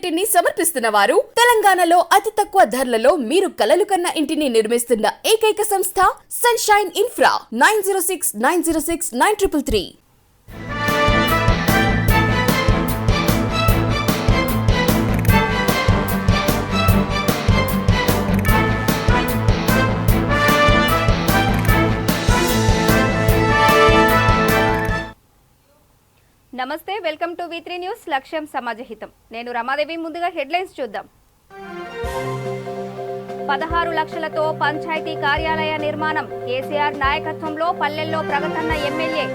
ఇంటిని సమర్పిస్తున్న వారు తెలంగాణలో అతి తక్కువ ధరలలో మీరు కలలు కన్న ఇంటిని నిర్మిస్తున్న ఏకైక సంస్థ సన్షైన్ ఇన్ఫ్రా 9069069333. నమస్తే, వెల్కమ్ టు V3 న్యూస్. లక్ష్యం సమాజహితం. నేను రమాదేవి. ముందుగా హెడ్లైన్స్ చూద్దాం. 16 లక్షలతో పంచాయతీ కార్యాలయ నిర్మాణం. కేసీఆర్ నాయకత్వంలో పల్లెల్లో ప్రగతన్న ఎమ్మెల్యే.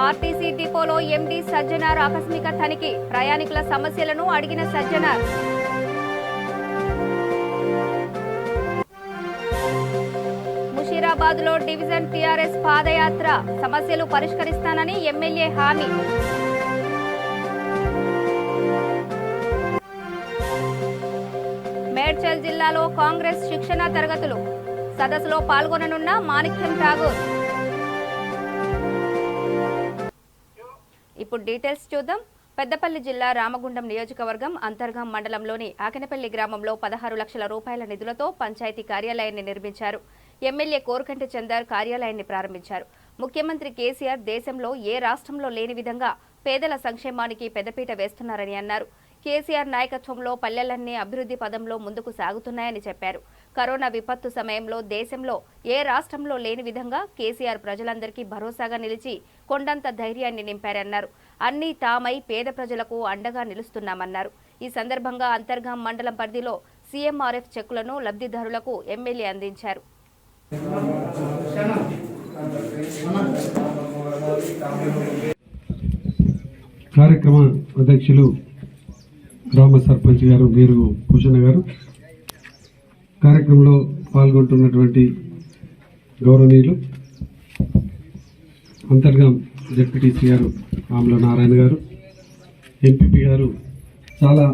ఆర్టీసీ డిపోలో ఎండీ సజ్జనార్ ఆకస్మిక తనిఖీ. ప్రయాణికుల సమస్యలను అడిగిన సజ్జనార్. ముషీరాబాద్ లో డివిజన్ టీఆర్ఎస్ పాదయాత్ర. సమస్యలు పరిష్కరిస్తానని ఎమ్మెల్యే హామీ. మేడ్చల్ జిల్లాలో కాంగ్రెస్ శిక్షణ తరగతులు. సదస్సులో పాల్గొననున్న మాణిక్యం ఠాగూర్. ఇప్పుడు డీటెయిల్స్ చూద్దాం. పెద్దపల్లి జిల్లా రామగుండం నియోజకవర్గం అంతర్గాం మండలంలోని ఆకెనపల్లి గ్రామంలో 16 లక్షల రూపాయల నిధులతో పంచాయతీ కార్యాలయాన్ని నిర్మించారు. ఎమ్మెల్యే కోరుకంటి చందర్ కార్యాలయాన్ని ప్రారంభించారు. ముఖ్యమంత్రి కేసీఆర్ దేశంలో ఏ రాష్ట్రంలో లేని విధంగా పేదల సంక్షేమానికి పెద్దపీట వేస్తున్నారని అన్నారు. కేసీఆర్ నాయకత్వంలో పల్లెలన్నీ అభివృద్ధి పదంలో ముందుకు సాగుతున్నాయని చెప్పారు. కరోనా విపత్తు సమయంలో దేశంలో ఏ రాష్ట్రంలో లేని విధంగా కేసీఆర్ ప్రజలందరికీ భరోసాగా నిలిచి కొండంత ధైర్యాన్ని నింపారన్నారు. అన్నీ తామై పేద ప్రజలకు అండగా నిలుస్తున్నామన్నారు. ఈ సందర్భంగా అంతర్గాం మండలం పరిధిలో సీఎంఆర్ఎఫ్ చెక్కులను లబ్ధిదారులకు ఎమ్మెల్యే అందించారు. కార్యక్రమ అధ్యక్షులు గ్రామ సర్పంచ్ గారు వీరు భూషణ గారు, కార్యక్రమంలో పాల్గొంటున్నటువంటి గౌరవనీయులు అంతర్గాం జెడ్పీటీసీ గారు ఆమ్ల నారాయణ గారు, ఎంపీపీ గారు. చాలా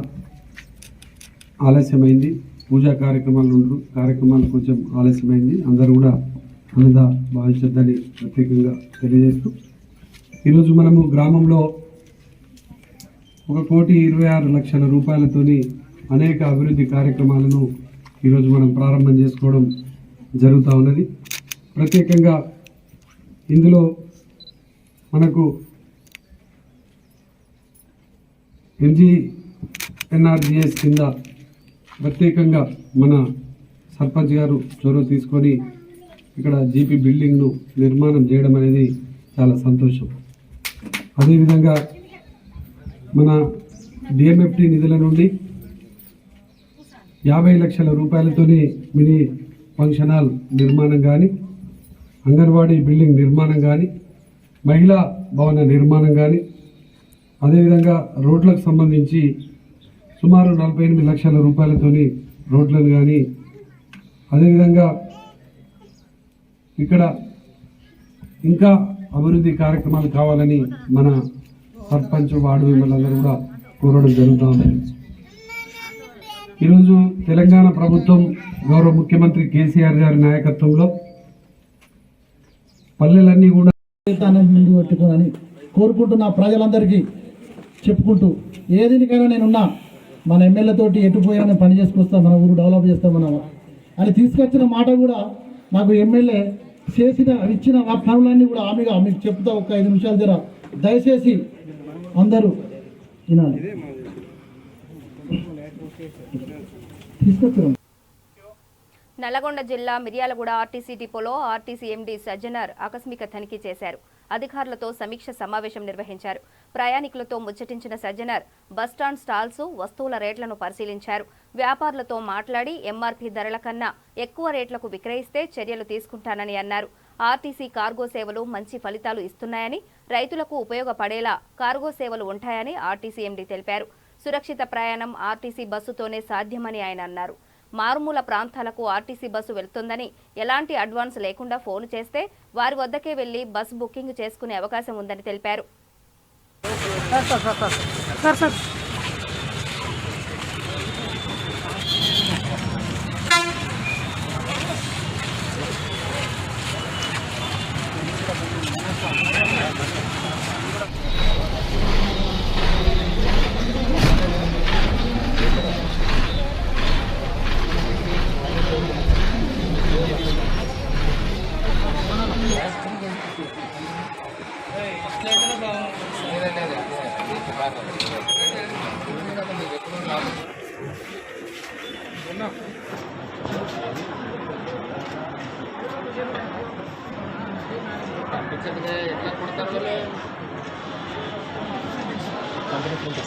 ఆలస్యమైంది, పూజా కార్యక్రమాలు కొంచెం ఆలస్యమైంది. అందరూ కూడా అన్నదా భావించద్దని ప్రత్యేకంగా తెలియజేస్తూ, ఈరోజు మనము గ్రామంలో 1,26,00,00,000 రూపాయలతోని అనేక అభివృద్ధి కార్యక్రమాలను ఈరోజు మనం ప్రారంభం చేసుకోవడం జరుగుతూ ఉన్నది. ప్రత్యేకంగా ఇందులో మనకు MGNRGS కింద ప్రత్యేకంగా మన సర్పంచ్ గారు చొరవ తీసుకొని ఇక్కడ జీపీ బిల్డింగ్ను నిర్మాణం చేయడం అనేది చాలా సంతోషం. అదేవిధంగా మన డిఎంఎఫ్టి నిధుల నుండి 50 లక్షల రూపాయలతోని మినీ ఫంక్షన్ హాల్ నిర్మాణం కానీ, అంగన్వాడీ బిల్డింగ్ నిర్మాణం కానీ, మహిళా భవన నిర్మాణం కానీ, అదేవిధంగా రోడ్లకు సంబంధించి సుమారు 48 లక్షల రూపాయలతోని రోడ్లను కానీ, అదేవిధంగా ఇక్కడ ఇంకా అభివృద్ధి కార్యక్రమాలు కావాలని మన సర్పంచ్ వార్డు మెంబర్లందరూ కూడా కోరడం జరుగుతూ ఉంది. ఈరోజు తెలంగాణ ప్రభుత్వం గౌరవ ముఖ్యమంత్రి కేసీఆర్ గారి నాయకత్వంలో పల్లెలన్నీ కూడా ముందు పెట్టుకోనని కోరుకుంటున్నా. ప్రజలందరికీ చెప్పుకుంటూ ఏదినికైనా నేనున్నా, మన ఎమ్మెల్యేతోటి ఎటుపోయినా పని చేసుకొస్తా, మన ఊరు డెవలప్ చేస్తాం మనం అని తీసుకొచ్చిన మాట కూడా నాకు ఎమ్మెల్యే ఇచ్చిన పనులన్నీ కూడా ఆమెగా మీకు చెప్తా. ఒక 5 నిమిషాలు జర దయచేసి అందరూ వినాలి. తీసుకొచ్చారు. నల్లగొండ జిల్లా మిర్యాలగూడ ఆర్టీసీ డిపోలో ఆర్టీసీ ఎండీ సజ్జనార్ ఆకస్మిక తనిఖీ చేశారు. అధికారులతో సమీక్ష సమావేశం నిర్వహించారు. ప్రయాణికులతో ముచ్చటించిన సజ్జనార్ బస్టాండ్ స్టాల్స్, వస్తువుల రేట్లను పరిశీలించారు. వ్యాపారులతో మాట్లాడి ఎంఆర్పీ ధరల కన్నా ఎక్కువ రేట్లకు విక్రయిస్తే చర్యలు తీసుకుంటానని అన్నారు. ఆర్టీసీ కార్గో సేవలు మంచి ఫలితాలు ఇస్తున్నాయని, రైతులకు ఉపయోగపడేలా కార్గో సేవలు ఉంటాయని ఆర్టీసీ ఎండీ తెలిపారు. సురక్షిత ప్రయాణం ఆర్టీసీ బస్సుతోనే సాధ్యమని ఆయన అన్నారు. మారుమూల ప్రాంతాలకు ఆర్టీసీ బస్సు వెళ్తుందని, ఎలాంటి అడ్వాన్స్ లేకుండా ఫోన్ చేస్తే వారి వద్దకే వెళ్లి బస్సు బుకింగ్ చేసుకునే అవకాశం ఉందని తెలిపారు.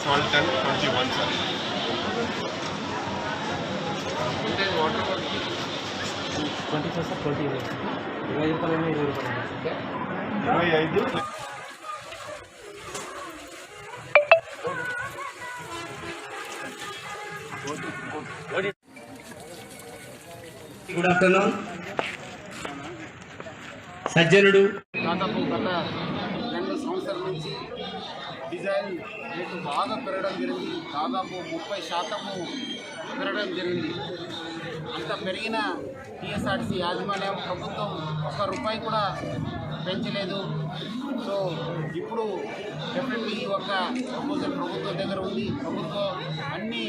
Salt and 21, sir. Water 24 sir, 20 25 25. Good afternoon సజ్జనుడు. దాదాపు గత 2 సంవత్సరాల నుంచి డిజైన్ రేటు బాగా పెరగడం జరిగింది. దాదాపు 30% పెరగడం జరిగింది. అంత పెరిగిన టీఎస్ఆర్టీసీ యాజమాన్యం ప్రభుత్వం ₹1 కూడా పెంచలేదు. సో ఇప్పుడు డెఫినెట్లీ ఒక ప్రపోజల్ ప్రభుత్వం దగ్గర ఉంది. ప్రభుత్వం అన్ని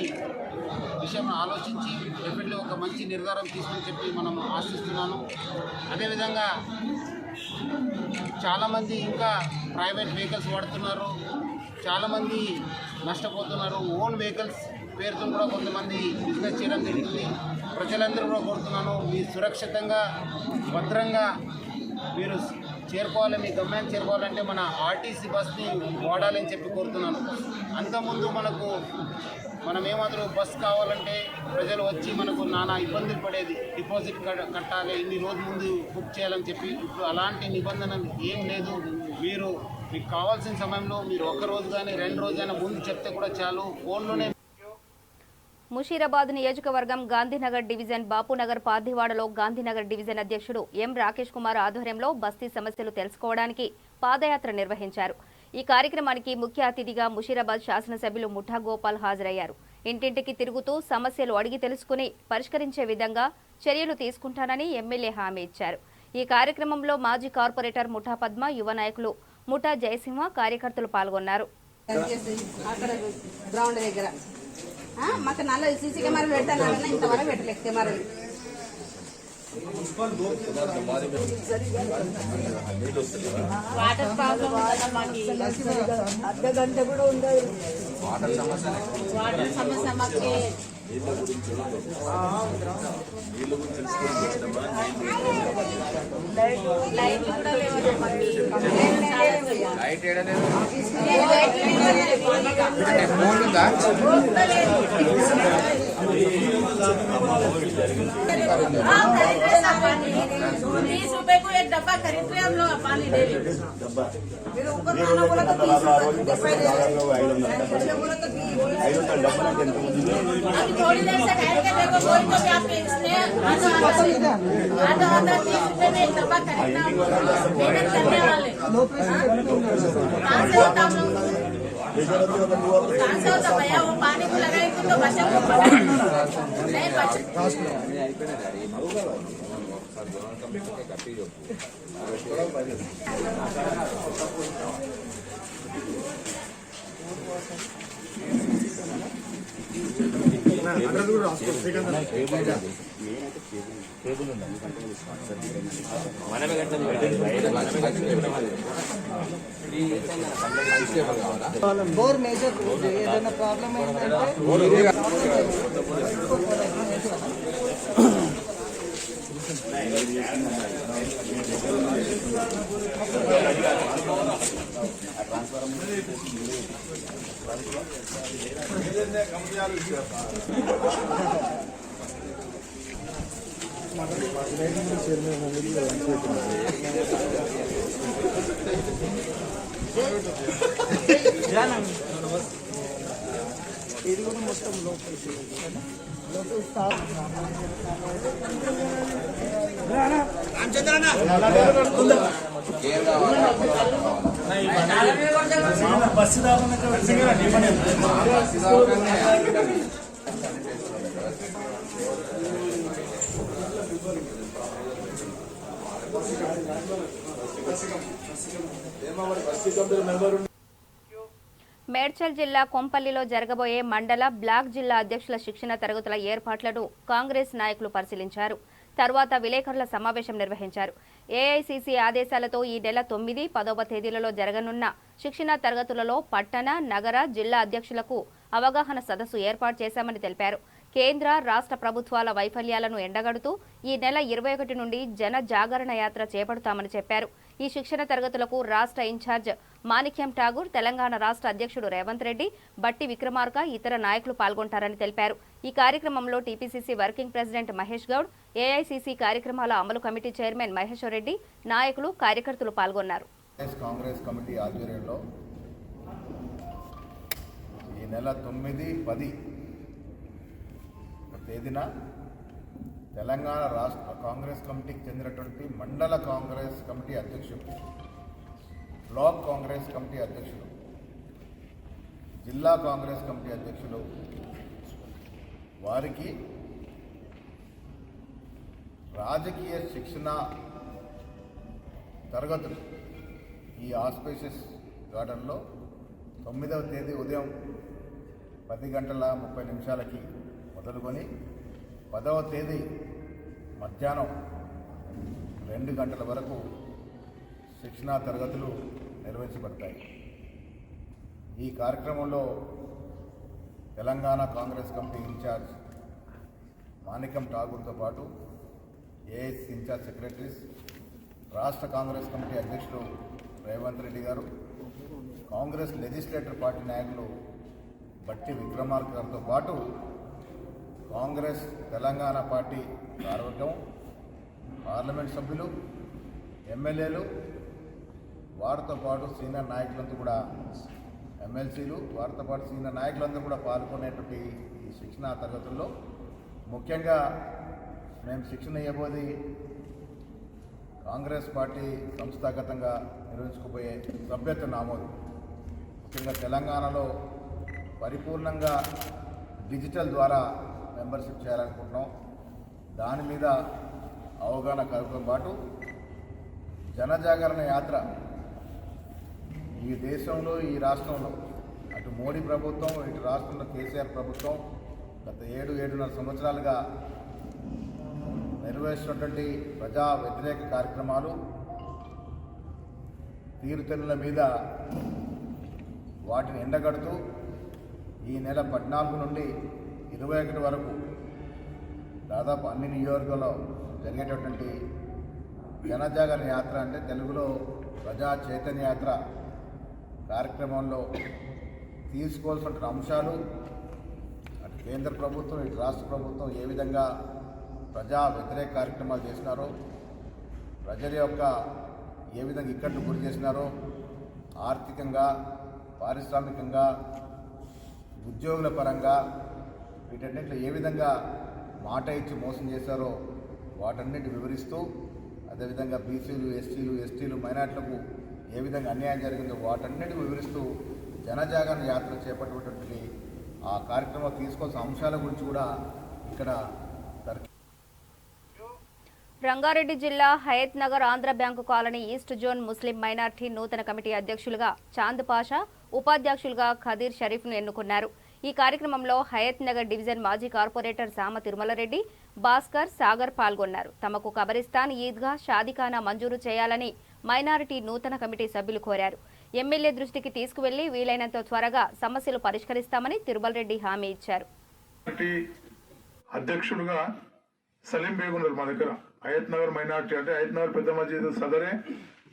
విషయం ఆలోచించి డెఫినెట్లీ ఒక మంచి నిర్ధారం తీసుకుని చెప్పి మనం ఆశిస్తున్నాను. అదేవిధంగా చాలామంది ఇంకా ప్రైవేట్ వెహికల్స్ వాడుతున్నారు, చాలామంది నష్టపోతున్నారు. ఓన్ వెహికల్స్ పేరుతో కూడా కొంతమంది బిజినెస్ చేయడం జరుగుతుంది. ప్రజలందరూ కూడా కోరుతున్నాను, మీరు సురక్షితంగా భద్రంగా మీరు చేరుకోవాలి, మీ గమ్యాన్ని చేరుకోవాలంటే మన ఆర్టీసీ బస్ని వాడాలని చెప్పి కోరుతున్నాను. అంతకుముందు మనం ఏమాత్రం బస్ కావాలంటే ప్రజలు వచ్చి మనకు నానా ఇబ్బందులు పడేది. డిపాజిట్ కట్టాలి, ఇన్ని రోజుల ముందు బుక్ చేయాలని చెప్పి. ఇప్పుడు అలాంటి నిబంధనలు ఏం లేదు. మీకు కావాల్సిన సమయంలో మీరు 1 రోజు కానీ 2 రోజైనా ముందు చెప్తే కూడా చాలు, ఫోన్లోనే. ముషీరాబాద్ నియోజకవర్గం గాంధీనగర్ డివిజన్ బాపునగర్ పార్థివాడలో గాంధీనగర్ డివిజన్ అధ్యక్షుడు ఎం రాకేష్ కుమార్ ఆధ్వర్యంలో బస్తీ సమస్యలు తెలుసుకోవడానికి పాదయాత్ర నిర్వహించారు. ఈ కార్యక్రమానికి ముఖ్య అతిథిగా ముషీరాబాద్ శాసనసభ్యులు ముఠా గోపాల్ హాజరయ్యారు. ఇంటింటికి తిరుగుతూ సమస్యలు అడిగి తెలుసుకుని పరిష్కరించే విధంగా చర్యలు తీసుకుంటానని ఎమ్మెల్యే హామీ ఇచ్చారు. ఈ కార్యక్రమంలో మాజీ కార్పొరేటర్ ముఠా పద్మ, యువ నాయకులు ముఠా జయసింహ, కార్యకర్తలు పాల్గొన్నారు. మాకు 4 సీసీ కెమెరాలు పెడతానన్నా ఇంతవరకు పెట్టలేదు కెమెరాలు. వాటర్ ప్రాబ్లం అర్ధగంట కూడా ఉండదు. వాటర్ సమస్య మాకు లైట్లు కూడా ₹20 को एक डब्बा खरीद रहे हम लोग पानी दे रहे। फिर ऊपर खाना बोला तो 30 अभी थोड़ी देर से ठहर के देखो, कोई तो भी आपके इसलिए आधा ₹30 में एक डब्बा खरीदना मेहनत करने वाले कहाँ से होता हम लोग, कहाँ से होता भैया? वो पानी को लगाएंगे तो बच्चे को नहीं बचे। బోర్ మేజర్ ఏదైనా ప్రాబ్లం ఏంటంటే ఇది కూడా మొత్తం లోపల బస్సు మేడ్చల్ జిల్లా కొంపల్లిలో జరగబోయే మండల, బ్లాక్ జిల్లా అధ్యక్షుల శిక్షణ తరగతుల ఏర్పాట్లను కాంగ్రెస్ నాయకులు పరిశీలించారు. తర్వాత విలేకరుల సమావేశం నిర్వహించారు. ఏఐసీసీ ఆదేశాలతో ఈ నెల 9, 10వ తేదీలలో జరగనున్న శిక్షణా తరగతులలో పట్టణ, నగర, జిల్లా అధ్యక్షులకు అవగాహన సదస్సు ఏర్పాటు చేశామని తెలిపారు. కేంద్ర, రాష్ట్ర ప్రభుత్వాల వైఫల్యాలను ఎండగడుతూ ఈ నెల 21 నుండి జన జాగరణ యాత్ర చేపడతామని చెప్పారు. ఈ శిక్షణ తరగతులకు రాష్ట్ర ఇన్ఛార్జ్ మాణిక్యం ఠాగూర్, తెలంగాణ రాష్ట్ర అధ్యక్షుడు రేవంత్ రెడ్డి, బట్టి విక్రమార్క, ఇతర నాయకులు పాల్గొంటారని తెలిపారు. ఈ కార్యక్రమంలో TPCC working president Mahesh Goud, AICC కార్యక్రమాల అమలు కమిటీ చైర్మన్ మహేశ్వర్ రెడ్డి, నాయకులు, కార్యకర్తలు పాల్గొన్నారు. కాంగ్రెస్ కమిటీ ఆధ్వర్యంలో ఈ నెల 9, 10 తేదీన తెలంగాణ రాష్ట్ర కాంగ్రెస్ కమిటీకి చెందినటువంటి మండల కాంగ్రెస్ కమిటీ అధ్యక్షులు, బ్లాక్ కాంగ్రెస్ కమిటీ అధ్యక్షులు, జిల్లా కాంగ్రెస్ కమిటీ అధ్యక్షులు వారికి రాజకీయ శిక్షణ తరగతులు ఈ ఆస్పైషియస్ గార్డెన్లో 9వ తేదీ ఉదయం 10:30 మొదలుకొని 10వ తేదీ మధ్యాహ్నం 2 గంటల వరకు శిక్షణా తరగతులు నిర్వహించబడతాయి. ఈ కార్యక్రమంలో తెలంగాణ కాంగ్రెస్ కమిటీ ఇన్ఛార్జ్ మాణిక్యం ఠాగూర్తో పాటు ఏఐసీ ఇన్ఛార్జ్ సెక్రటరీస్, రాష్ట్ర కాంగ్రెస్ కమిటీ అధ్యక్షుడు రేవంత్ రెడ్డి గారు, కాంగ్రెస్ లెజిస్లేటర్ పార్టీ నాయకులు బట్టి విక్రమార్క గారితో పాటు కాంగ్రెస్ తెలంగాణ పార్టీ కార్యవర్గం, పార్లమెంట్ సభ్యులు, ఎమ్మెల్యేలు, వారితో పాటు సీనియర్ నాయకులంతా కూడా, ఎమ్మెల్సీలు, వారితో పాటు సీనియర్ నాయకులందరూ కూడా పాల్గొనేటువంటి ఈ శిక్షణా తరగతుల్లో ముఖ్యంగా మేము శిక్షణ ఇవ్వబోది కాంగ్రెస్ పార్టీ సంస్థాగతంగా నిర్వహించుకుపోయే సభ్యత్వ నమోదు. ముఖ్యంగా తెలంగాణలో పరిపూర్ణంగా డిజిటల్ ద్వారా మెంబర్షిప్ చేయాలనుకుంటున్నాం. దాని మీద అవగాహన కలగడంతో పాటు జనజాగరణ యాత్ర ఈ దేశంలో, ఈ రాష్ట్రంలో అటు మోడీ ప్రభుత్వం, ఇటు రాష్ట్రంలో కేసీఆర్ ప్రభుత్వం గత 7-7.5 సంవత్సరాలుగా నిర్వహిస్తున్నటువంటి ప్రజా వ్యతిరేక కార్యక్రమాలు, తీరుతెన్నుల మీద వాటిని ఎండగడుతూ ఈ నెల 14 నుండి 21 వరకు దాదాపు అన్ని నియోజకవర్గాల్లో జరిగేటటువంటి జనజాగరణ యాత్ర, అంటే తెలుగులో ప్రజా చైతన్య యాత్ర కార్యక్రమంలో తీసుకోవాల్సిన అంశాలు, అటు కేంద్ర ప్రభుత్వం, ఇటు రాష్ట్ర ప్రభుత్వం ఏ విధంగా ప్రజా వ్యతిరేక కార్యక్రమాలు చేసినారో, ప్రజల యొక్క ఏ విధంగా ఇక్కట్లు గురి చేసినారో, ఆర్థికంగా, పారిశ్రామికంగా, ఉద్యోగుల పరంగా వీటన్నింటిలో ఏ విధంగా మాట ఇచ్చి మోసం చేశారో వాటన్నిటి వివరిస్తూ, అదేవిధంగా బీసీలు, ఎస్సీలు, ఎస్టీలు, మైనార్టీలకు ఏ విధంగా అన్యాయం జరిగిందో వాటన్నిటి వివరిస్తూ జనజాగరణ యాత్ర చేపట్టినటువంటి ఆ కార్యక్రమం తీసుకోవాల్సిన అంశాల గురించి కూడా ఇక్కడ రంగారెడ్డి జిల్లా Hayat Nagar Andhra bank colony east zone ముస్లిం మైనార్టీ నూతన కమిటీ అధ్యక్షులుగా చాంద్ పాషా, ఉపాధ్యక్షులుగా ఖదీర్ షరీఫ్ను ఎన్నుకున్నారు. ఈ కార్యక్రమంలో హయత్ నగర్ డివిజన్ మాజీ కార్పొరేటర్ సామ తిరుమలరెడ్డి, భాస్కర్, సాగర్ పాల్గొన్నారు. తమకు కబరిస్తాన్, ఈద్గా, షాదిఖానా మంజూరు చేయాలని మైనారిటీ నూతన కమిటీ సభ్యులు కోరారు. ఎమ్మెల్యే దృష్టికి తీసుకువెళ్లి వీలైనంత త్వరగా సమస్యలు పరిష్కరిస్తామని తిరుమలరెడ్డి హామీ ఇచ్చారు. అధ్యక్షుడుగా సలీం బేగ్ ఉన్నారు మా దగ్గర. హయత్ నగర్ మైనార్టీ అంటే హయత్ నగర్ పెద్ద మసీదు సదరే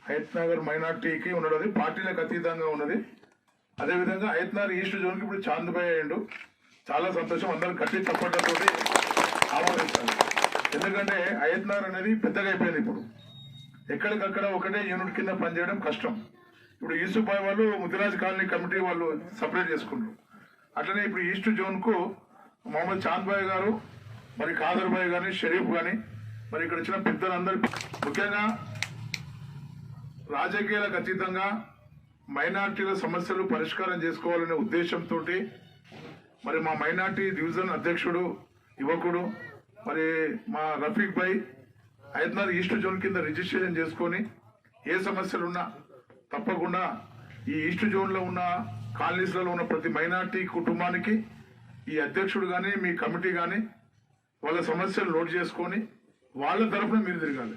హయత్ నగర్ మైనార్టీకి ఉన్నది, పార్టీలకు అతీతంగా ఉన్నది. అదేవిధంగా హయత్ నగర్ ఈస్ట్ జోన్కి ఇప్పుడు చాంద్బాయ్ అయ్యిండు. చాలా సంతోషం, అందరూ గట్టి చప్పట్లతో ఆమోదించాలి. ఎందుకంటే హయత్ నగర్ అనేది పెద్దగా అయిపోయింది. ఇప్పుడు ఎక్కడికక్కడ ఒకటే యూనిట్ కింద పనిచేయడం కష్టం. ఇప్పుడు యూసుఫాయ్ వాళ్ళు ముదిరాజ్ కాలనీ కమిటీ వాళ్ళు సపరేట్ చేసుకుంటారు. అట్లనే ఇప్పుడు ఈస్ట్ జోన్కు మొహమ్మద్ చాంద్బాయ్ గారు, మరి ఖాదర్ భాయ్ కానీ, షరీఫ్ కానీ, మరి ఇక్కడ వచ్చిన పెద్దలందరూ ముఖ్యంగా రాజకీయాలకు అతీతంగా మైనార్టీల సమస్యలు పరిష్కారం చేసుకోవాలనే ఉద్దేశంతో మరి మా మైనార్టీ డివిజన్ అధ్యక్షుడు యువకుడు మరి మా రఫీక్ భాయ్ హయత్ నగర్ ఈస్ట్ జోన్ కింద రిజిస్ట్రేషన్ చేసుకొని ఏ సమస్యలున్నా తప్పకుండా ఈ ఈస్ట్ జోన్లో ఉన్న కాలనీస్లలో ఉన్న ప్రతి మైనార్టీ కుటుంబానికి ఈ అధ్యక్షుడు కానీ, మీ కమిటీ కానీ వాళ్ళ సమస్యలు నోట్ చేసుకొని వాళ్ళ తరఫున మీరు తిరగాలి.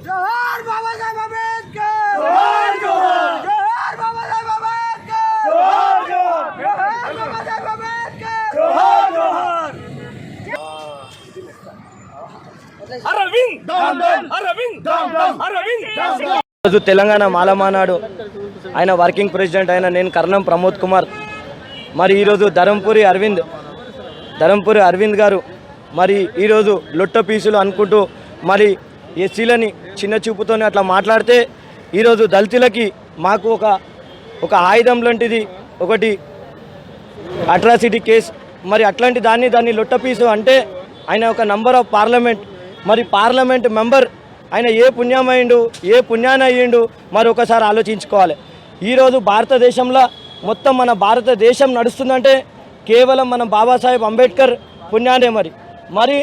जोहार बाबा साहेब अंबेडकर, जोहार जोहार, जोहार बाबा साहेब अंबेडकर, जोहार जोहार, जोहार बाबा साहेब अंबेडकर, जोहार जोहार। अरविंद अरविंद अरविंद రోజు తెలంగాణ మాలమానాడు ఆయన వర్కింగ్ ప్రెసిడెంట్ అయిన నేను కర్ణం ప్రమోద్ కుమార్ మరి ఈరోజు ధరంపూరి అరవింద్ గారు మరి ఈరోజు లొట్ట పీసులు అనుకుంటూ మరి ఎస్సీలని చిన్న చూపుతోనే అట్లా మాట్లాడితే ఈరోజు దళితులకి మాకు ఒక ఆయుధం లాంటిది ఒకటి అట్రాసిటీ కేసు మరి అట్లాంటి దాన్ని లొట్ట పీసు అంటే ఆయన ఒక నంబర్ ఆఫ్ పార్లమెంట్ మరి పార్లమెంట్ మెంబర్ ఆయన ఏ పుణ్యమైండు ఏ పుణ్యాన అయ్యిండు మరి ఒకసారి ఆలోచించుకోవాలి. ఈరోజు భారతదేశంలో మొత్తం మన భారతదేశం నడుస్తుందంటే కేవలం మన బాబాసాహెబ్ అంబేద్కర్ పుణ్యానే మరి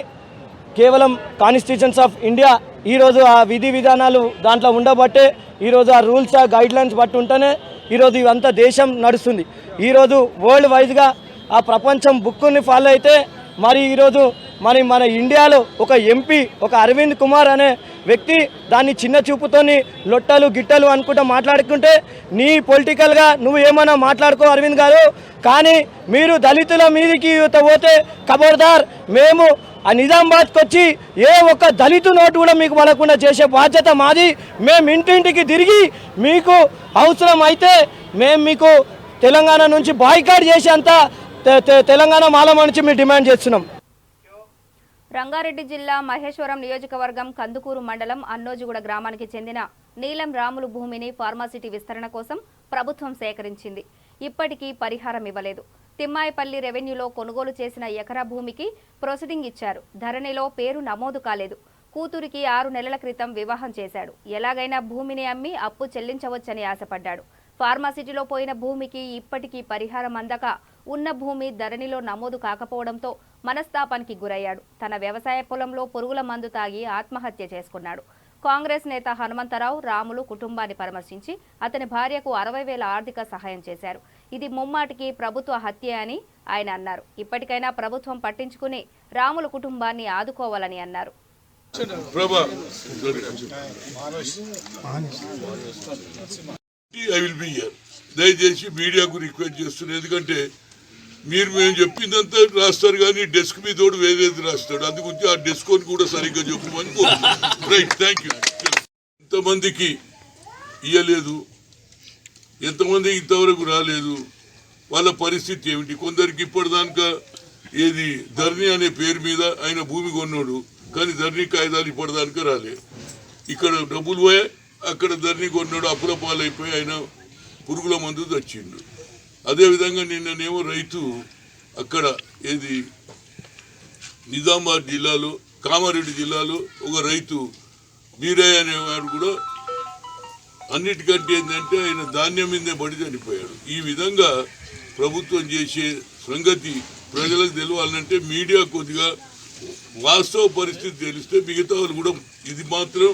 కేవలం కాన్స్టిట్యూషన్స్ ఆఫ్ ఇండియా ఈరోజు ఆ విధి విధానాలు దాంట్లో ఉండబట్టే ఈరోజు ఆ రూల్స్ ఆ గైడ్లైన్స్ బట్టి ఉంటేనే ఈరోజు ఇవంతా దేశం నడుస్తుంది. ఈరోజు వరల్డ్ వైజ్గా ఆ ప్రపంచం బుక్కుని ఫాలో అయితే మరి ఈరోజు మన ఇండియాలో ఒక ఎంపీ ఒక అరవింద్ కుమార్ అనే వ్యక్తి దాన్ని చిన్న చూపుతోని లొట్టలు గిట్టలు అనుకుంటూ మాట్లాడుకుంటే నీ పొలిటికల్గా నువ్వు ఏమైనా మాట్లాడుకో అరవింద్ గారు, కానీ మీరు దళితుల మీదికి పోతే ఖబర్దార్ మేము ఆ నిజామాబాద్కి వచ్చి ఏ ఒక్క దళితు నోటు కూడా మీకు పడకుండా చేసే బాధ్యత మాది. మేము ఇంటింటికి తిరిగి మీకు అవసరం అయితే మేము మీకు తెలంగాణ నుంచి బాయ్కాట్ చేసేంత తెలంగాణ మాలమ నుంచి మేము డిమాండ్ చేస్తున్నాం. రంగారెడ్డి జిల్లా మహేశ్వరం నియోజకవర్గం కందుకూరు మండలం అన్నోజుగూడ గ్రామానికి చెందిన నీలం రాములు భూమిని ఫార్మాసిటీ విస్తరణ కోసం ప్రభుత్వం సేకరించింది. ఇప్పటికీ పరిహారం ఇవ్వలేదు. తిమ్మాయిపల్లి రెవెన్యూలో కొనుగోలు చేసిన ఎకరా భూమికి ప్రొసీడింగ్ ఇచ్చారు. ధరణిలో పేరు నమోదు కాలేదు. కూతురికి 6 నెలల క్రితం వివాహం చేశాడు. ఎలాగైనా భూమిని అమ్మి అప్పు చెల్లించవచ్చని ఆశపడ్డాడు. ఫార్మాసిటీలో పోయిన భూమికి ఇప్పటికీ పరిహారం అందక ఉన్న భూమి ధరణిలో నమోదు కాకపోవడంతో మనస్తాపానికి గురయ్యాడు. తన వ్యవసాయ పొలంలో పురుగుల మందు తాగి ఆత్మహత్య చేసుకున్నాడు. కాంగ్రెస్ నేత హనుమంతరావు రాములు కుటుంబాన్ని పరామర్శించి అతని భార్యకు 60,000 ఆర్థిక సహాయం చేశారు. ఇది ముమ్మాటికి ప్రభుత్వ హత్య అని ఆయన అన్నారు. ఇప్పటికైనా ప్రభుత్వం పట్టించుకుని రాములు కుటుంబాన్ని ఆదుకోవాలని అన్నారు. దయచేసి మీడియాకు రిక్వెస్ట్ చేస్తున్నాను, ఎందుకంటే మేము చెప్పిందంతా రాస్తారు కానీ డెస్క్ మీద తోడు వేరేది రాస్తాడు. అందుగురించి ఆ డెస్క్ కూడా సరిగ్గా చెప్పమని రైట్. Thank you. ఎంతమందికి ఇవ్వలేదు, ఎంతమందికి ఇంతవరకు రాలేదు, వాళ్ళ పరిస్థితి ఏమిటి? కొందరికి ఇప్పటిదాకా ఏది ధరణి అనే పేరు మీద ఆయన భూమి కొన్నాడు, కానీ ధరణి కాగితాలు ఇప్పటిదాకా రాలే. ఇక్కడ డబ్బులు పోయా, అక్కడ ధరణి కొన్నాడు, అప్పుల పాలైపోయి ఆయన పురుగుల మందు తెచ్చిండు. అదేవిధంగా నిన్ననేమో రైతు అక్కడ ఏది నిజామాబాద్ జిల్లాలో కామారెడ్డి జిల్లాలో ఒక రైతు బీరయ్య అనేవాడు కూడా అన్నిటికంటే ఏంటంటే ఆయన ధాన్యం మీదే పడి చనిపోయాడు. ఈ విధంగా ప్రభుత్వం చేసే సంగతి ప్రజలకు తెలియాలంటే మీడియా కొద్దిగా వాస్తవ పరిస్థితి తెలిస్తే మిగతా వాళ్ళు కూడా ఇది మాత్రం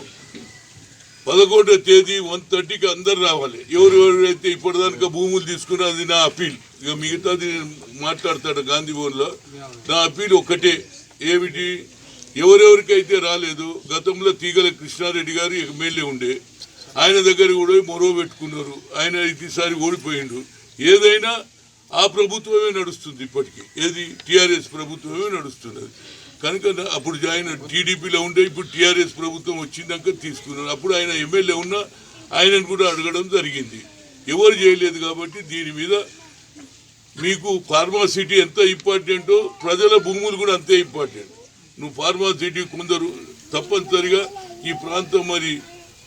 11వ తేదీ 1:30కి అందరు రావాలి. ఎవరెవరైతే ఇప్పటిదాకా భూములు తీసుకున్నా అది నా అపీల్. ఇక మిగతాది మాట్లాడతాడు గాంధీ భవన్లో. నా అపీల్ ఒక్కటే, ఏమిటి? ఎవరెవరికైతే రాలేదు, గతంలో తీగల కృష్ణారెడ్డి గారు ఎమ్మెల్యే ఉండే, ఆయన దగ్గర కూడా మొరవ పెట్టుకున్నారు. ఆయన ఈసారి ఓడిపోయిండు. ఏదైనా ఆ ప్రభుత్వమే నడుస్తుంది ఇప్పటికీ, ఏది టీఆర్ఎస్ ప్రభుత్వమే నడుస్తున్నది. కనుక అప్పుడు ఆయన టీడీపీలో ఉండే, ఇప్పుడు టీఆర్ఎస్ ప్రభుత్వం వచ్చిందాక తీసుకున్నారు. అప్పుడు ఆయన ఎమ్మెల్యే ఉన్నా ఆయనను కూడా అడగడం జరిగింది. ఎవరు చేయలేదు. కాబట్టి దీని మీద మీకు ఫార్మాసిటీ ఎంత ఇంపార్టెంటో ప్రజల భూములు కూడా అంతే ఇంపార్టెంట్. నువ్వు ఫార్మాసిటీ కొందరు తప్పనిసరిగా ఈ ప్రాంతం మరి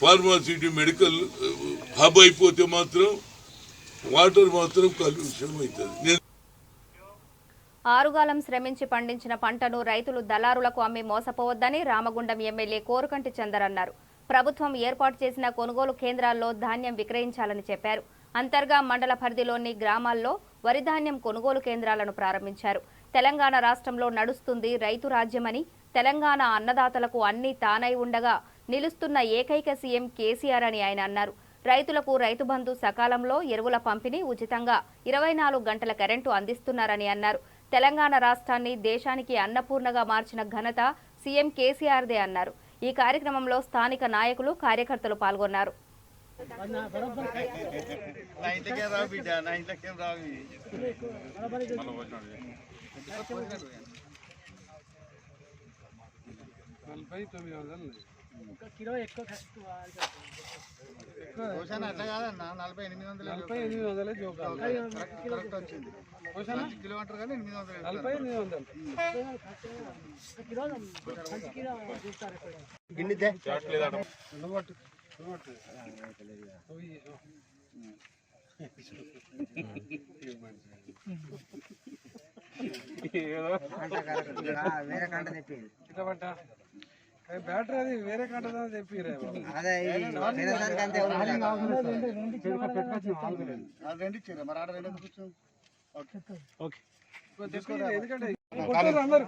ఫార్మాసిటీ మెడికల్ హబ్ అయిపోతే మాత్రం వాటర్ మాత్రం కలుషితం అవుతుంది. ఆరుగాలం శ్రమించి పండించిన పంటను రైతులు దళారులకు అమ్మి మోసపోవద్దని రామగుండం ఎమ్మెల్యే కోరుకంటి చందర్ అన్నారు. ప్రభుత్వం ఏర్పాటు చేసిన కొనుగోలు కేంద్రాల్లో ధాన్యం విక్రయించాలని చెప్పారు. అంతర్గా మండల పరిధిలోని గ్రామాల్లో వరి ధాన్యం కొనుగోలు కేంద్రాలను ప్రారంభించారు. తెలంగాణ రాష్ట్రంలో నడుస్తుంది రైతు రాజ్యమని, తెలంగాణ అన్నదాతలకు అన్ని తానై ఉండగా నిలుస్తున్న ఏకైక సీఎం కేసీఆర్ అని ఆయన అన్నారు. రైతులకు రైతు బంధు సకాలంలో, ఎరువుల పంపిణీ ఉచితంగా, 24 గంటల కరెంటు అందిస్తున్నారని అన్నారు. తెలంగాణ రాష్ట్రాన్ని దేశానికి అన్నపూర్ణగా మార్చిన ఘనత సీఎం కేసీఆర్దే అన్నారు. ఈ కార్యక్రమంలో స్థానిక నాయకులు, కార్యకర్తలు పాల్గొన్నారు. అట్లా కాదన్న 4800 వచ్చింది. కిలో అంటారు కానీ 800 వేరే కంట తెప్పింది బ్యాటరీ అది వేరే కంటదా చెప్పిరే అదే రెండు ఇచ్చారు మరి ఆడ రెండు కూర్చొని ఎందుకంటే అందరు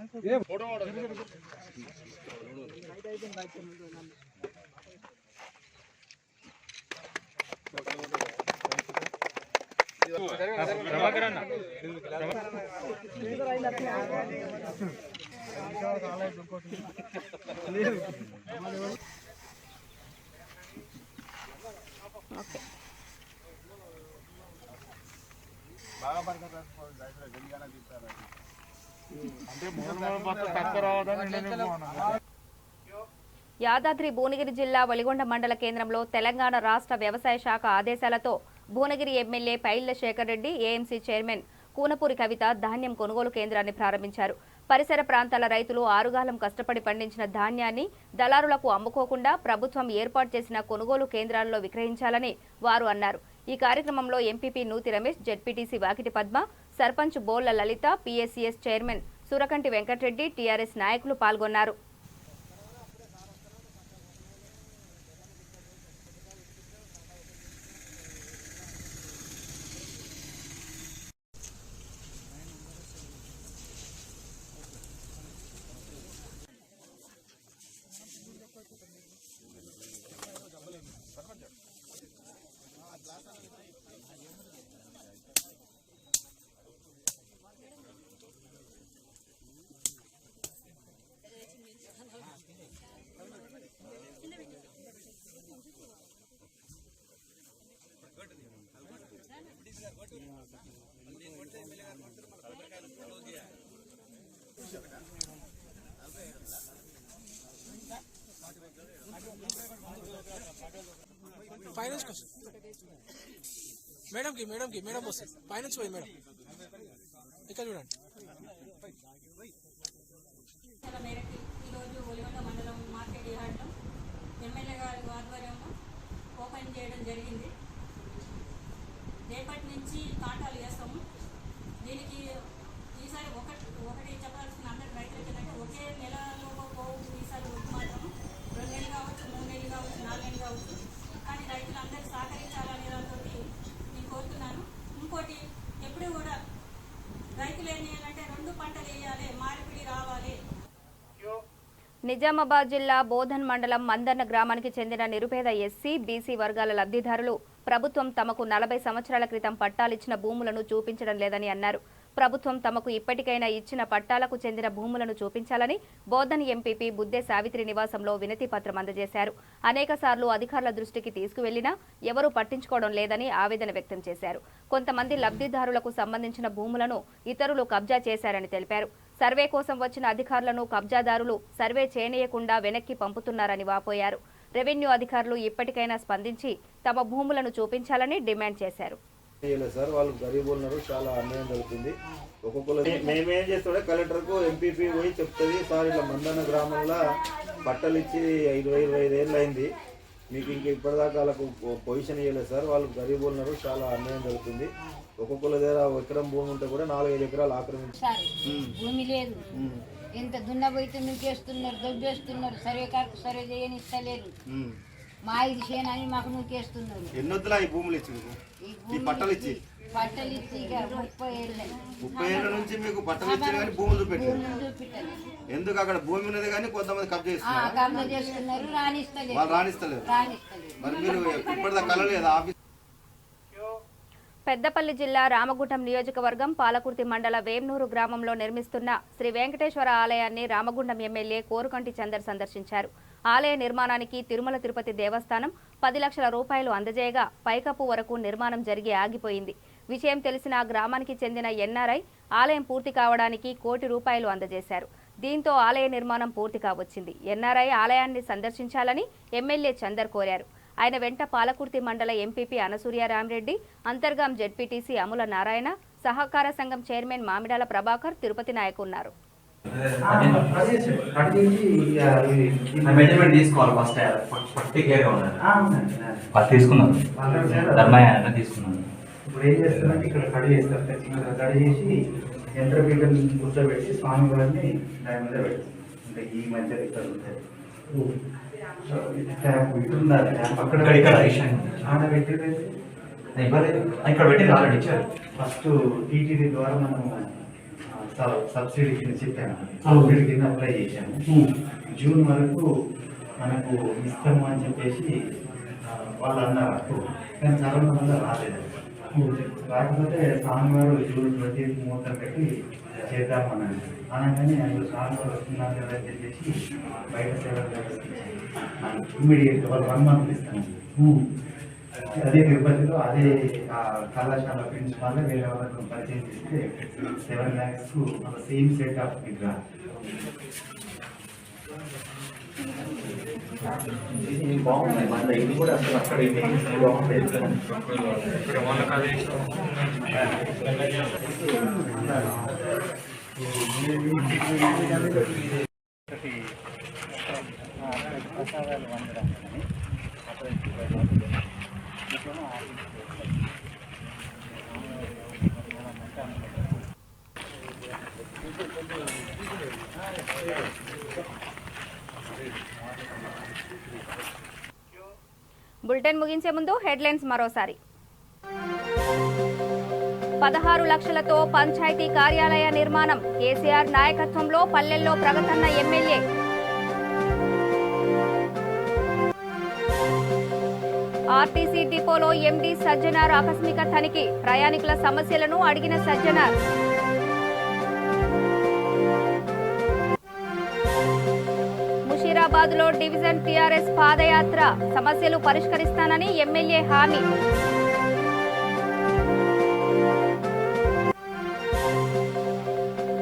బాగా పడతారు అంటే యాదాద్రి భువనగిరి జిల్లా వలిగొండ మండల కేంద్రంలో తెలంగాణ రాష్ట్ర వ్యవసాయ శాఖ ఆదేశాలతో Bhuvanagiri MLA Pailla Shekar Reddy, AMC chairman Koonapuri Kavitha ధాన్యం కొనుగోలు కేంద్రాన్ని ప్రారంభించారు. పరిసర ప్రాంతాల రైతులు ఆరుగాలం కష్టపడి పండించిన ధాన్యాన్ని దళారులకు అమ్ముకోకుండా ప్రభుత్వం ఏర్పాటు చేసిన కొనుగోలు కేంద్రాల్లో విక్రయించాలని వారు అన్నారు. ఈ కార్యక్రమంలో MPP Nuthi Ramesh, ZPTC Vakiti Padma, sarpanch Bolla Lalitha, PSCS chairman Surakanti Venkatareddy, TRS నాయకులు పాల్గొన్నారు. फाइनेंस को मैडम की मैडम बस फाइनेंस పోయి మేడం ఇక్కడ చూడండి. ఈరోజు ఒలిగొండ మండలం మార్కెట్ యార్డ్లో ఎమ్మెల్యే గారి ఆధ్వర్యంలో ఓపెన్ చేయడం జరిగింది. రేపటి నుంచి కాంటాలు వేస్తాము. దీనికి ఈసారి ఒకటి చెప్పాల్సిన అందరి రైతులకి ఏంటంటే ఒకే నెలలో పోవు ఈసారి వద్దు మాత్రము 2 నెలలు కావచ్చు, 3 నెలలు కావచ్చు, 4 నెలలు కావచ్చు, కానీ రైతులందరూ సహకరించాలనే దాంతో నేను కోరుతున్నాను. ఇంకోటి ఎప్పుడు కూడా రైతులు ఏం చేయాలంటే 2 పంటలు వేయాలి, మార్పిడి రావాలి. నిజామాబాద్ జిల్లా బోధన్ మండలం మందన్న గ్రామానికి చెందిన నిరుపేద ఎస్సీ, బీసీ వర్గాల లబ్ధిదారులు ప్రభుత్వం తమకు 40 సంవత్సరాల క్రితం పట్టాలిచ్చిన భూములను చూపించడం లేదని అన్నారు. ప్రభుత్వం తమకు ఇప్పటికైనా ఇచ్చిన పట్టాలకు చెందిన భూములను చూపించాలని బోధన్ ఎంపీపీ బుద్దే సావిత్రి నివాసంలో వినతి పత్రం అందజేశారు. అనేకసార్లు అధికారుల దృష్టికి తీసుకువెళ్లినా ఎవరూ పట్టించుకోవడం లేదని ఆవేదన వ్యక్తం చేశారు. కొంతమంది లబ్ధిదారులకు సంబంధించిన భూములను ఇతరులు కబ్జా చేశారని తెలిపారు. సర్వే కోసం వచ్చిన అధికారులను కబ్జాదారులు సర్వే చేయనీయకుండా వెనక్కి పంపుతున్నారని వాపోయారు. రెవెన్యూ అధికారులు ఇప్పటికైనా స్పందించి తమ భూములను చూపించాలని డిమాండ్ చేశారు. సార్ వాళ్ళు గరీబ్ ఉన్నారు, చాలా అన్యాయం జరుగుతుంది. ఒక్కొక్కరు మేమేం చేస్తుంటే కలెక్టర్కు ఎంపీపీ పోయి చెప్తుంది, సార్ ఇట్లా మందన్న గ్రామంలో పట్టలు ఇచ్చి 25 ఏళ్ళు అయింది, మీకు ఇంక ఇప్పటిదాకా వాళ్ళకు పొజిషన్ ఇవ్వలేదు సార్, వాళ్ళు గరీబ్ ఉన్నారు, చాలా అన్యాయం జరుగుతుంది. ఒక్కొక్కరి దగ్గర ఎకరం భూమి ఉంటే కూడా 4-5 ఎకరాలు ఆక్రమించారు. భూమి లేదు, ఎంత దున్నబోయితే చేస్తున్నారు, దొబ్బేస్తున్నారు, సర్వే చేయని ఇస్తలేరు. మా ఇది చేనని మాకు నూకేస్తున్నారు. ఎన్నొద్దులా ఈ భూములు ఇచ్చి ఈ పట్టలు ఇచ్చి పట్టలు ఇచ్చి ఇక 30 ఏళ్ళ నుంచి మీకు పట్టలు ఇచ్చారు కానీ భూములు చూపెట్టారు. ఎందుకు అక్కడ భూమి ఉన్నది కానీ కొంతమంది కబ్జా చేస్తున్నారు, వాళ్ళు రాణిస్తలేరు. మరి మీరు ఇప్పటిదా కలలేదా ఆఫీస్? పెద్దపల్లి జిల్లా రామగుండం నియోజకవర్గం పాలకుర్తి మండల వేమ్నూరు గ్రామంలో నిర్మిస్తున్న శ్రీ వెంకటేశ్వర ఆలయాన్ని రామగుండం ఎమ్మెల్యే కోరుకంటి చందర్ సందర్శించారు. ఆలయ నిర్మాణానికి తిరుమల తిరుపతి దేవస్థానం 10 లక్షల రూపాయలు అందజేయగా పైకప్పు వరకు నిర్మాణం జరిగి ఆగిపోయింది. విషయం తెలిసిన గ్రామానికి చెందిన ఎన్ఆర్ఐ ఆలయం పూర్తి కావడానికి ₹1 కోటి అందజేశారు. దీంతో ఆలయ నిర్మాణం పూర్తి కావచ్చింది. ఎన్ఆర్ఐ ఆలయాన్ని సందర్శించాలని ఎమ్మెల్యే చందర్ కోరారు. ఆయన వెంట పాలకుర్తి మండల ఎంపీపీ అనసూయ రామరెడ్డి, అంతర్గాం జెడ్పీటీసీ అముల నారాయణ, సహకార సంఘం చైర్మన్ మామిడాల ప్రభాకర్, తిరుపతి నాయక్ ఉన్నారు. తీసుకోవాలి తీసుకున్నాను ధర్మయ్య తీసుకున్నాను. ఇప్పుడు ఏం చేస్తారంటే ఇక్కడ కడి చేస్తారు, ఖచ్చితంగా కడి చేసి యంత్ర పీఠని కూర్చోబెట్టి స్వామి వారిని దాని మీద పెడతారు. అంటే ఈ మధ్య ఇక్కడ ఉంటుంది ఇటుండాలి అక్కడ ఆడ పెట్టేది ఇక్కడ పెట్టి ఆల్రెడీ ఇచ్చారు. ఫస్ట్ టీటీడీ ద్వారా మనం సబ్సిడీ కింద చెప్పాను, సబ్సిడీ కింద అప్లై చేశాము. జూన్ వరకు మనకు ఇస్తాము అని చెప్పేసి వాళ్ళు అన్నారు. కానీ కరోనా వల్ల రాలేదు. రాకపోతే స్వామివారు జూన్ 20 ముహూర్తం పెట్టి చేద్దామన్నాడు. అనగానే ఆయన స్వామివారు వస్తున్నారు కదా అని చెప్పేసి బయట సేవలు ఇమ్మీడియట్ వాళ్ళు 1 month ఇస్తాను. అదే తిరుపతిలో అదే కళాశాల ప్రిన్సిపాల్ వేరే వాళ్ళకు పరిచయం చేస్తే 7 lakhs సేమ్ సెట్ ఆఫ్ విగ్రహ. బాగున్నాయి మళ్ళీ ఇది కూడా అసలు అక్కడ బాగుంటాయి. బులెటిన్ ముగించే ముందు హెడ్లైన్స్ మరోసారి. 16 లక్షలతో పంచాయతీ కార్యాలయ నిర్మాణం, కేసీఆర్ నాయకత్వంలో పల్లెల్లో ప్రగతన్న ఎమ్మెల్యే. ఆర్టీసీ డిపోలో ఎండీ సజ్జనార్ ఆకస్మిక తనిఖీ, ప్రయాణికుల సమస్యలను అడిగిన సజ్జనార్. ముషీరాబాద్ లో డివిజన్ టీఆర్ఎస్ పాదయాత్ర, సమస్యలు పరిష్కరిస్తానని ఎమ్మెల్యే హామీ.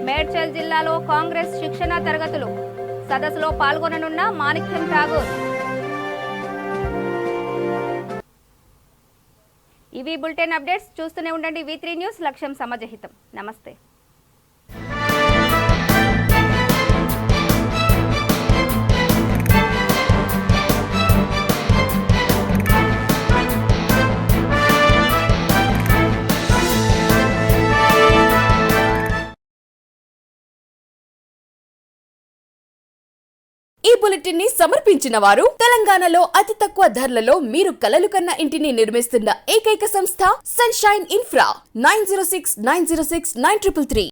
మేడ్చల్ జిల్లాలో కాంగ్రెస్ శిక్షణ తరగతులు, సదస్సులో పాల్గొననున్న మాణిక్యం ఠాగూర్. ఇవి బులెటిన్ అప్డేట్స్. చూస్తూనే ఉండండి V3 న్యూస్, లక్ష్యం సమాజహితం. నమస్తే. ఈ బులెటిన్ ని సమర్పించిన వారు తెలంగాణలో అతి తక్కువ ధరలలో మీరు కలలు కన్న ఇంటిని నిర్మిస్తున్న ఏకైక సంస్థ సన్షైన్ ఇన్ఫ్రా. 9069069333.